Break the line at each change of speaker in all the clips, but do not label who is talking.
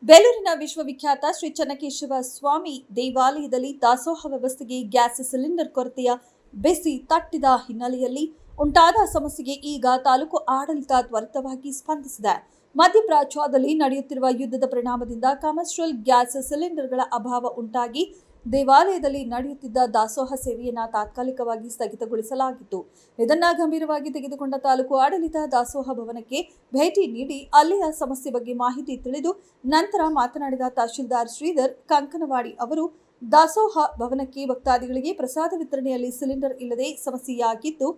ಬೇಲೂರಿನ ವಿಶ್ವವಿಖ್ಯಾತ ಶ್ರೀ ಚನ್ನಕೇಶವ ಸ್ವಾಮಿ ದೇವಾಲಯದಲ್ಲಿ ದಾಸೋಹ ವ್ಯವಸ್ಥೆಗೆ ಗ್ಯಾಸ್ ಸಿಲಿಂಡರ್ ಕೊರತೆಯ ಬೆಸಿ ತಟ್ಟಿದ ಹಿನ್ನೆಲೆಯಲ್ಲಿ ಉಂಟಾದ ಸಮಸ್ಯೆಗೆ ಈಗ ತಾಲೂಕು ಆಡಳಿತ ತ್ವರಿತವಾಗಿ ಸ್ಪಂದಿಸಿದೆ. ಮಧ್ಯಪ್ರಾಚ್ಯದಲ್ಲಿ ನಡೆಯುತ್ತಿರುವ ಯುದ್ಧದ ಪರಿಣಾಮದಿಂದ ಕಮರ್ಷಿಯಲ್ ಗ್ಯಾಸ್ ಸಿಲಿಂಡರ್ಗಳ ಅಭಾವ ಉಂಟಾಗಿ ದೇವಾಲಯದಲ್ಲಿ ನಡೆಯುತ್ತಿದ್ದ ದಾಸೋಹ ಸೇವೆಯನ್ನು ತಾತ್ಕಾಲಿಕವಾಗಿ ಸ್ಥಗಿತಗೊಳಿಸಲಾಗಿತ್ತು. ಇದನ್ನು ಗಂಭೀರವಾಗಿ ತೆಗೆದುಕೊಂಡ ತಾಲೂಕು ಆಡಳಿತ ದಾಸೋಹ ಭವನಕ್ಕೆ ಭೇಟಿ ನೀಡಿ ಅಲ್ಲಿಯ ಸಮಸ್ಯೆ ಬಗ್ಗೆ ಮಾಹಿತಿ ತಿಳಿದು ನಂತರ ಮಾತನಾಡಿದ ತಹಶೀಲ್ದಾರ್ ಶ್ರೀಧರ್ ಕಂಕನವಾಡಿ ಅವರು, ದಾಸೋಹ ಭವನಕ್ಕೆ ಭಕ್ತಾದಿಗಳಿಗೆ ಪ್ರಸಾದ ವಿತರಣೆಯಲ್ಲಿ ಸಿಲಿಂಡರ್ ಇಲ್ಲದೆ ಸಮಸ್ಯೆಯಾಗಿದ್ದು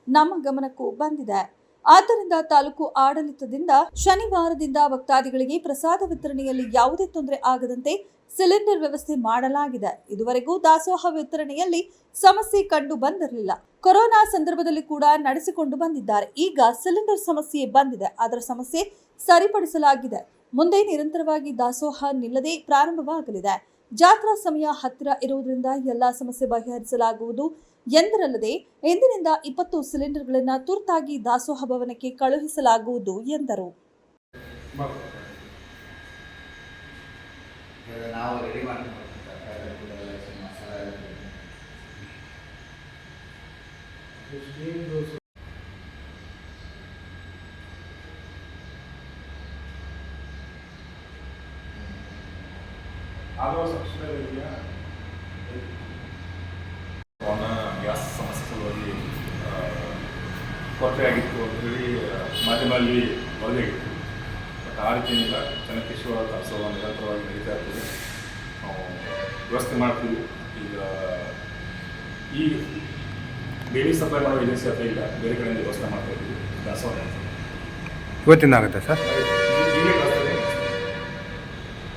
ನಮ್ಮ ಗಮನಕ್ಕೂ ಬಂದಿದೆ. ಆದ್ದರಿಂದ ತಾಲೂಕು ಆಡಳಿತದಿಂದ ಶನಿವಾರದಿಂದ ಭಕ್ತಾದಿಗಳಿಗೆ ಪ್ರಸಾದ ವಿತರಣೆಯಲ್ಲಿ ಯಾವುದೇ ತೊಂದರೆ ಆಗದಂತೆ ಸಿಲಿಂಡರ್ ವ್ಯವಸ್ಥೆ ಮಾಡಲಾಗಿದೆ. ಇದುವರೆಗೂ ದಾಸೋಹ ವಿತರಣೆಯಲ್ಲಿ ಸಮಸ್ಯೆ ಕಂಡು ಬಂದಿರಲಿಲ್ಲ. ಕೊರೋನಾ ಸಂದರ್ಭದಲ್ಲಿ ಕೂಡ ನಡೆಸಿಕೊಂಡು ಬಂದಿದ್ದಾರೆ. ಈಗ ಸಿಲಿಂಡರ್ ಸಮಸ್ಯೆ ಬಂದಿದೆ. ಅದರ ಸಮಸ್ಯೆ ಸರಿಪಡಿಸಲಾಗಿದೆ. ಮುಂದೆ ನಿರಂತರವಾಗಿ ದಾಸೋಹ ನಿಲ್ಲದೆ ಪ್ರಾರಂಭವಾಗಲಿದೆ. ಜಾತ್ರಾ ಸಮಯ ಹತ್ತಿರ ಇರುವುದರಿಂದ ಎಲ್ಲಾ ಸಮಸ್ಯೆ ಬಗೆಹರಿಸಲಾಗುವುದು ಎಂದರಲ್ಲದೆ ಇಂದಿನಿಂದ 20 ಸಿಲಿಂಡರ್ಗಳನ್ನು ತುರ್ತಾಗಿ ದಾಸೋಹ ಭವನಕ್ಕೆ ಕಳುಹಿಸಲಾಗುವುದು ಎಂದರು.
ಗ್ಯಾಸ್ ಸಮಸ್ಯೆ ಸಲುವಾಗಿ ಕೊರತೆಯಾಗಿತ್ತು ಅಂತೇಳಿ ಮಾಧ್ಯಮದಲ್ಲಿ ವರದಿಯಾಗಿತ್ತು. ಬಟ್ ಆ ರೀತಿಯಿಂದ ಚನ್ನಕೇಶವ ದಾಸೋಹ ನಿರಂತರವಾಗಿ ನಡೀತಾ ಇರ್ತದೆ. ನಾವು ವ್ಯವಸ್ಥೆ ಮಾಡ್ತೀವಿ. ಈಗ ಡೈಲಿ ಸಪ್ಲೈ ಮಾಡೋ ಏಜೆನ್ಸಿ ಹತ್ರ ಇಲ್ಲ, ಬೇರೆ ಕಡೆಯಿಂದ ವ್ಯವಸ್ಥೆ ಮಾಡ್ತಾ ಇದ್ದೀವಿ. ದಾಸೋಹ
ಇವತ್ತಿಂದ ಆಗುತ್ತೆ ಸರ್.